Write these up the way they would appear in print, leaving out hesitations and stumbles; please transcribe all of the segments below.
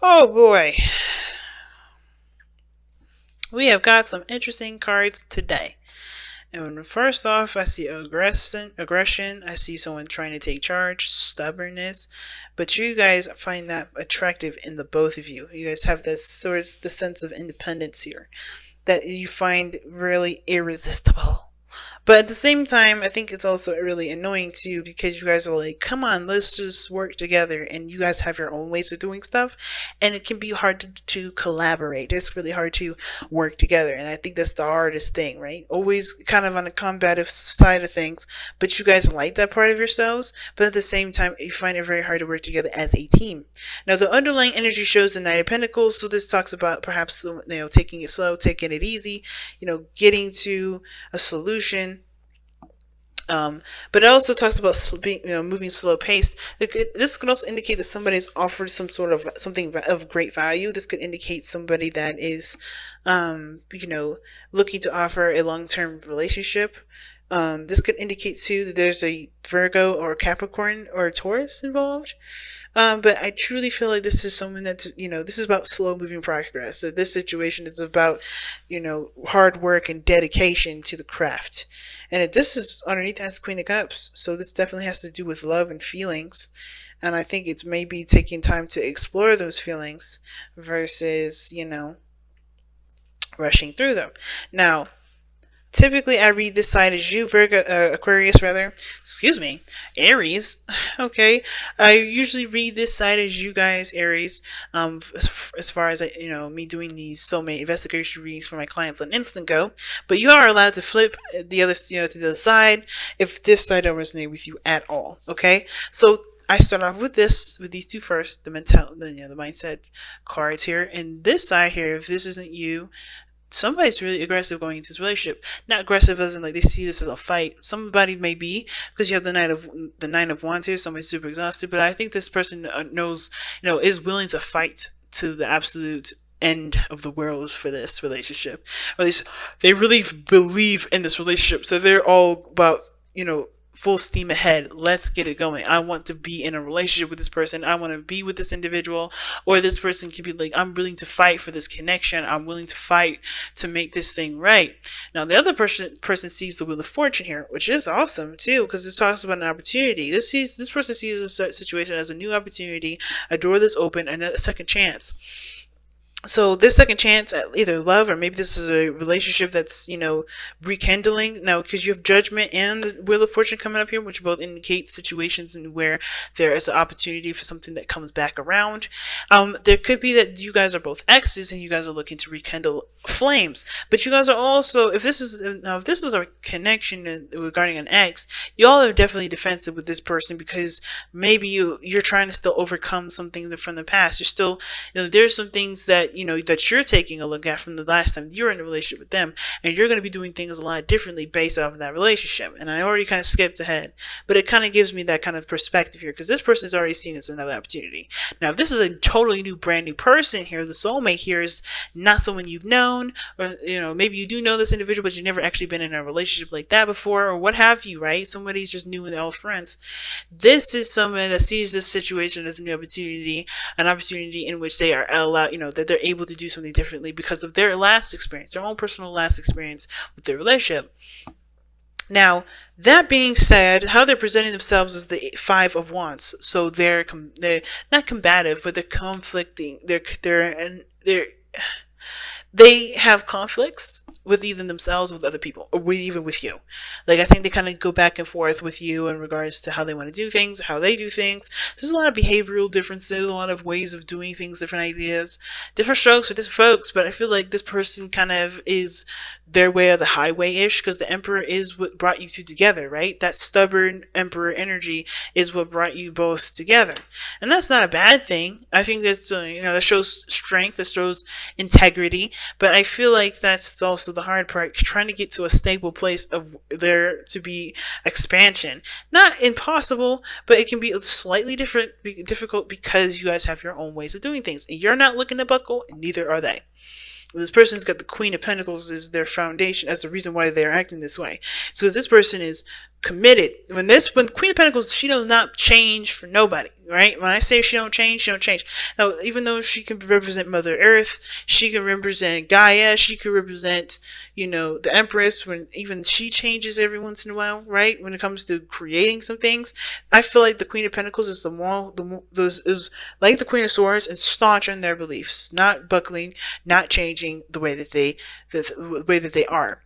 Oh boy, we have got some interesting cards today. And first off, I see aggression. I see someone trying to take charge, stubbornness. But you guys find that attractive in the both of you. You guys have this sort of the sense of independence here that you find really irresistible. But at the same time, I think it's also really annoying too because you guys are like, come on, let's just work together. And you guys have your own ways of doing stuff. And it can be hard to collaborate. It's really hard to work together. And I think that's the hardest thing, right? Always kind of on the combative side of things. But you guys like that part of yourselves. But at the same time, you find it very hard to work together as a team. Now, the underlying energy shows the Knight of Pentacles. So this talks about perhaps, taking it slow, taking it easy, getting to a solution. But it also talks about being, moving slow paced. This could also indicate that somebody's offered some sort of something of great value. This could indicate somebody that is, looking to offer a long term relationship. This could indicate too that there's a Virgo or Capricorn or Taurus involved. But I truly feel like this is someone that, this is about slow moving progress. So this situation is about, hard work and dedication to the craft. And this is underneath has the Queen of Cups. So this definitely has to do with love and feelings. And I think it's maybe taking time to explore those feelings versus, rushing through them. Now, typically, I read this side as you, Virgo, Aquarius, rather. Excuse me, Aries. Okay, I usually read this side as you guys, Aries. As far as me doing these soulmate investigation readings for my clients on Instant Go, but you are allowed to flip the other, to the other side if this side don't resonate with you at all. Okay, so I start off with these two first, the mindset cards here, and this side here. If this isn't you, somebody's really aggressive going into this relationship. Not aggressive as in like they see this as a fight. Somebody may be because you have the nine of wands here. Somebody's super exhausted, but I think this person knows, is willing to fight to the absolute end of the world for this relationship. Or at least they really believe in this relationship, so they're all about full steam ahead. Let's get it going. I want to be in a relationship with this person. I want to be with this individual. Or this person can be like, I'm willing to fight for this connection. I'm willing to fight to make this thing right. Now, the other person sees the Wheel of Fortune here, which is awesome too, because this talks about an opportunity. This person sees this situation as a new opportunity, a door that's open, and a second chance. So this second chance at either love or maybe this is a relationship that's, rekindling. Now, because you have Judgment and the Wheel of Fortune coming up here, which both indicate situations where there is an opportunity for something that comes back around. There could be that you guys are both exes and you guys are looking to rekindle flames. But you guys are also, if this is a connection regarding an ex, y'all are definitely defensive with this person because maybe you're trying to still overcome something from the past. You're still, there's some things that that you're taking a look at from the last time you're in a relationship with them, and you're going to be doing things a lot differently based off of that relationship. And I already kind of skipped ahead, but it kind of gives me that kind of perspective here because this person's already seen this as another opportunity. Now, if this is a totally new, brand new person here, the soulmate here is not someone you've known, or maybe you do know this individual, but you've never actually been in a relationship like that before, or what have you, right? Somebody's just new and they're all friends. This is someone that sees this situation as a new opportunity, an opportunity in which they are allowed, that they're able to do something differently because of their last experience, their own personal last experience with their relationship. Now, that being said, how they're presenting themselves is the Five of Wands. So they're not combative, but they're conflicting. They have conflicts with either themselves or with other people, or even with you. Like, I think they kind of go back and forth with you in regards to how they want to do things, how they do things. There's a lot of behavioral differences, a lot of ways of doing things, different ideas, different strokes for different folks. But I feel like this person kind of is their way of the highway-ish, because the Emperor is what brought you two together, right? That stubborn Emperor energy is what brought you both together. And that's not a bad thing. I think that's, that shows strength, that shows integrity. But I feel like that's also the hard part, trying to get to a stable place of there to be expansion. Not impossible, but it can be slightly difficult because you guys have your own ways of doing things. And you're not looking to buckle, and neither are they. This person's got the Queen of Pentacles as their foundation, as the reason why they're acting this way. So this person is committed. When Queen of Pentacles, she does not change for nobody, right? When I say she don't change, she don't change. Now, even though she can represent Mother Earth, she can represent Gaia, she can represent, the Empress, when even she changes every once in a while, right? When it comes to creating some things, I feel like the Queen of Pentacles is is like the Queen of Swords and staunch in their beliefs, not buckling, not changing the way that they are.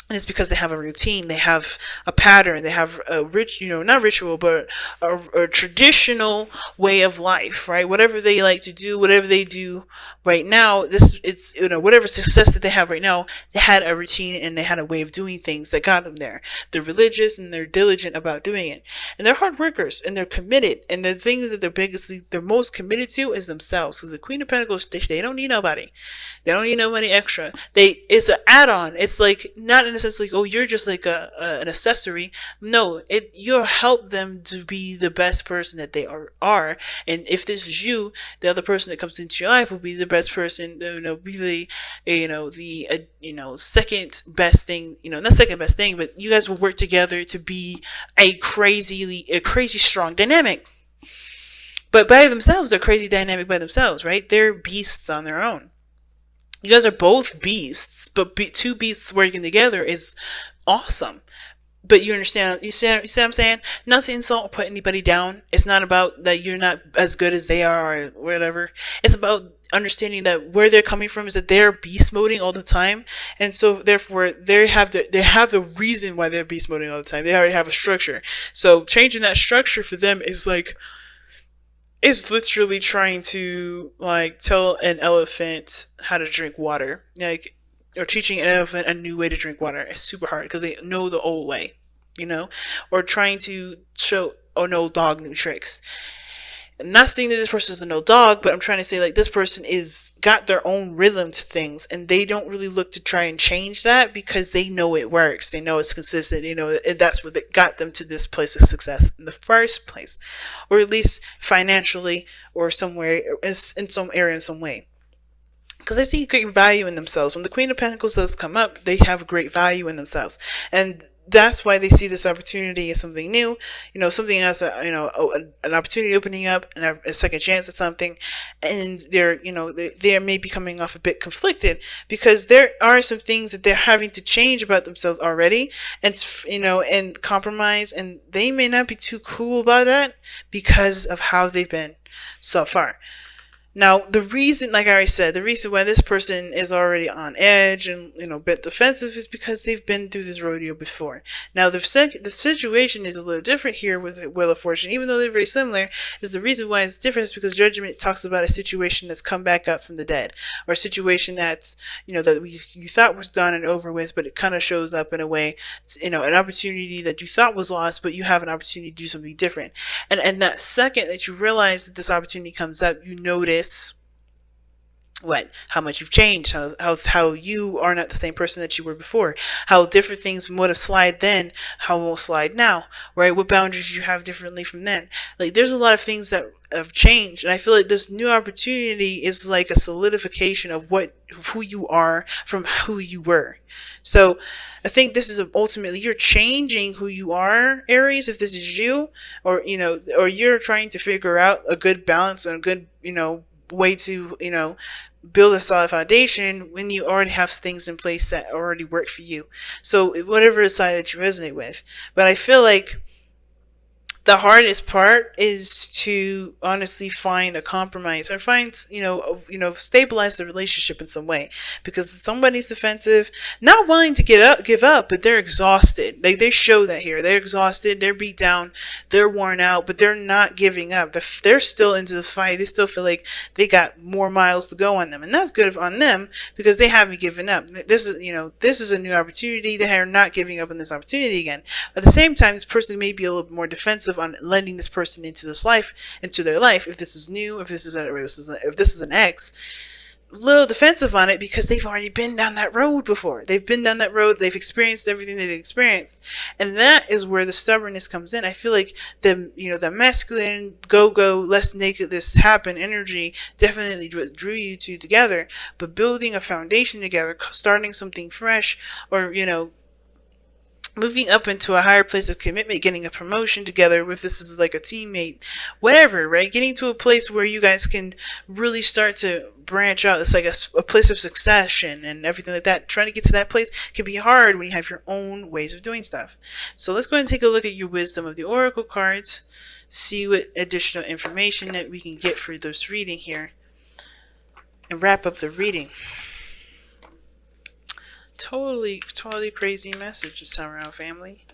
And it's because they have a routine, they have a pattern, they have a not ritual, but a traditional way of life, right? Whatever they like to do, whatever they do right now, whatever success that they have right now, they had a routine and they had a way of doing things that got them there. They're religious and they're diligent about doing it. And they're hard workers and they're committed. And the things that they're most committed to is themselves. Because the Queen of Pentacles, they don't need nobody. They don't need nobody extra. It's an add-on. It's like, not in a sense like, oh, you're just like an accessory. No, you'll help them to be the best person that they are. And if this is you, the other person that comes into your life will be the best person, be the second best thing, not second best thing, but you guys will work together to be a crazy strong dynamic. But by themselves, they're crazy dynamic by themselves, right? They're beasts on their own. You guys are both beasts, but two beasts working together is awesome. But you understand, you see what I'm saying? Not to insult or put anybody down. It's not about that you're not as good as they are or whatever. It's about understanding that where they're coming from is that they're beast moding all the time. And so therefore they have the reason why they're beast moding all the time. They already have a structure. So changing that structure for them is like, is literally trying to like tell an elephant how to drink water, or teaching an elephant a new way to drink water. It's super hard because they know the old way, or trying to show an old dog new tricks. I'm not saying that this person is an old dog, but I'm trying to say like this person is got their own rhythm to things, and they don't really look to try and change that because they know it works. They know it's consistent. That's what got them to this place of success in the first place, or at least financially, or somewhere in some area in some way. Because they see great value in themselves. When the Queen of Pentacles does come up, they have great value in themselves, and that's why they see this opportunity as something new, something as an opportunity opening up and a second chance at something. And they may be coming off a bit conflicted because there are some things that they're having to change about themselves already, and compromise, and they may not be too cool about that because of how they've been so far. Now, the reason, like I already said, the reason why this person is already on edge and, a bit defensive is because they've been through this rodeo before. Now, the situation is a little different here with Wheel of Fortune, even though they're very similar. Is the reason why it's different is because Judgment talks about a situation that's come back up from the dead, or a situation that's, that you thought was done and over with, but it kind of shows up in a way, an opportunity that you thought was lost, but you have an opportunity to do something different. And that second that you realize that this opportunity comes up, you notice how much you've changed, how you are not the same person that you were before, how different things would have slide then, how won't slide now, right? What boundaries you have differently from then. Like, there's a lot of things that have changed, and I feel like this new opportunity is like a solidification of who you are from who you were. So I think this is ultimately, you're changing who you are, Aries, if this is you, or you're trying to figure out a good balance and a good way to build a solid foundation when you already have things in place that already work for you. So whatever side that you resonate with. But I feel like the hardest part is to honestly find a compromise, or find, stabilize the relationship in some way, because somebody's defensive, not willing to give up, but they're exhausted. They show that here. They're exhausted, they're beat down, they're worn out, but they're not giving up. They're still into the fight. They still feel like they got more miles to go on them, and that's good on them because they haven't given up. This is a new opportunity. They are not giving up on this opportunity again. At the same time, this person may be a little bit more defensive on letting this person into their life. If this is new, if this is an ex, a little defensive on it because they've already been down that road before. They've been down that road. They've experienced everything they've experienced, and that is where the stubbornness comes in. I feel like the masculine go, let's make this happen energy definitely drew you two together. But building a foundation together, starting something fresh, or moving up into a higher place of commitment, getting a promotion together, if this is like a teammate, whatever, right? Getting to a place where you guys can really start to branch out. It's like a place of succession and everything like that. Trying to get to that place can be hard when you have your own ways of doing stuff. So let's go ahead and take a look at your wisdom of the oracle cards, see what additional information that we can get for this reading here, and wrap up the reading. Totally crazy message this time around, family.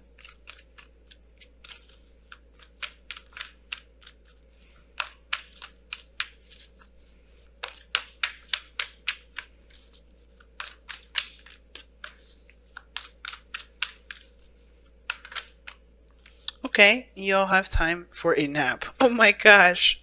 Okay, you'll have time for a nap. Oh my gosh.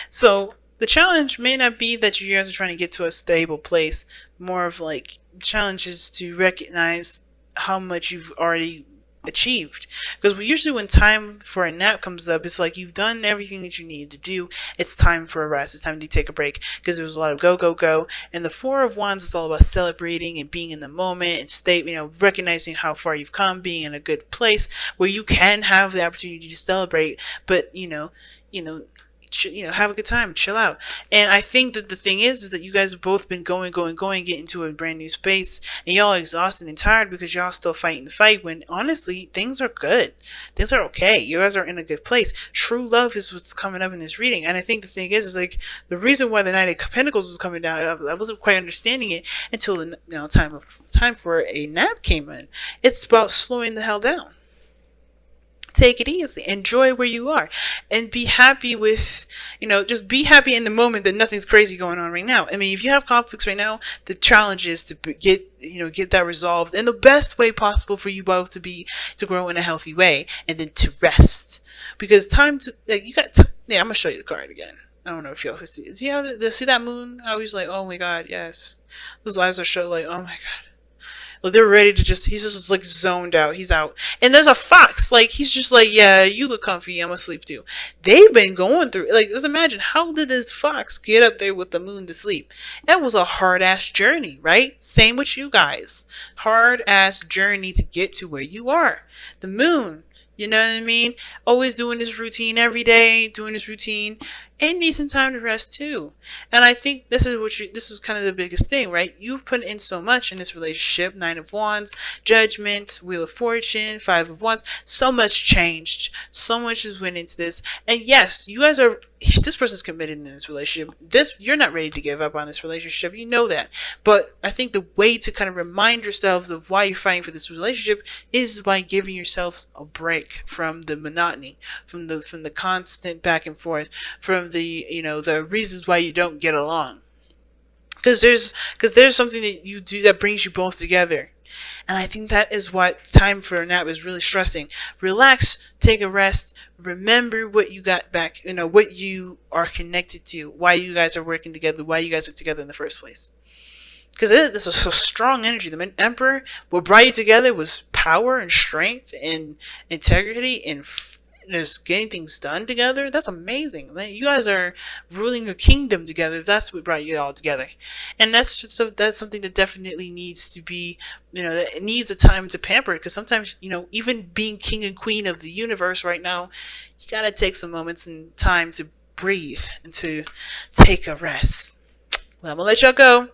So the challenge may not be that you guys are trying to get to a stable place. More of like challenge is to recognize how much you've already achieved. Because usually when time for a nap comes up, it's like you've done everything that you need to do. It's time for a rest. It's time to take a break because there was a lot of go, go, go. And the Four of Wands is all about celebrating and being in the moment and recognizing how far you've come, being in a good place where you can have the opportunity to celebrate, but have a good time, chill out. And I think that the thing is that you guys have both been going, get into a brand new space, and y'all are exhausted and tired because y'all still fighting the fight when honestly things are good. Things are okay. You guys are in a good place. True love is what's coming up in this reading. And I think the thing is like the reason why the Knight of Pentacles was coming down, I wasn't quite understanding it until the time for a nap came in. It's about slowing the hell down. Take it easy, enjoy where you are, and be happy with, just be happy in the moment that nothing's crazy going on right now. I mean, if you have conflicts right now, the challenge is to get that resolved in the best way possible for you both to grow in a healthy way, and then to rest. Because time to, you got time. Yeah, I'm going to show you the card again. I don't know if y'all can see it. See that moon? I was like, oh my God, yes. Those eyes are shut like, oh my God. Like they're ready to he's just like zoned out. He's out. And there's a fox. Like he's just like, yeah, you look comfy. I'm asleep too. They've been going through, like, just imagine, how did this fox get up there with the moon to sleep? That was a hard ass journey, right? Same with you guys. Hard ass journey to get to where you are. The moon. You know what I mean? Always doing this routine every day, doing this routine, and need some time to rest too. And I think this was kind of the biggest thing, right? You've put in so much in this relationship. 9 of Wands, Judgment, Wheel of Fortune, 5 of Wands. So much changed. So much has went into this. And yes, you guys this person's committed in this relationship. You're not ready to give up on this relationship. You know that. But I think the way to kind of remind yourselves of why you're fighting for this relationship is by giving yourselves a break from the monotony, from the constant back and forth, from the reasons why you don't get along. Because there's something that you do that brings you both together. And I think that is what time for a nap is really stressing. Relax, take a rest, remember what you got back, what you are connected to, why you guys are working together, why you guys are together in the first place. Because this is a strong energy. The Emperor, what brought you together was power and strength and integrity and just getting things done together. That's amazing. You guys are ruling a kingdom together. That's what brought you all together. And that's something that definitely needs to be, it needs a time to pamper. Because sometimes, even being king and queen of the universe right now, you got to take some moments and time to breathe and to take a rest. Well, I'm going to let y'all go.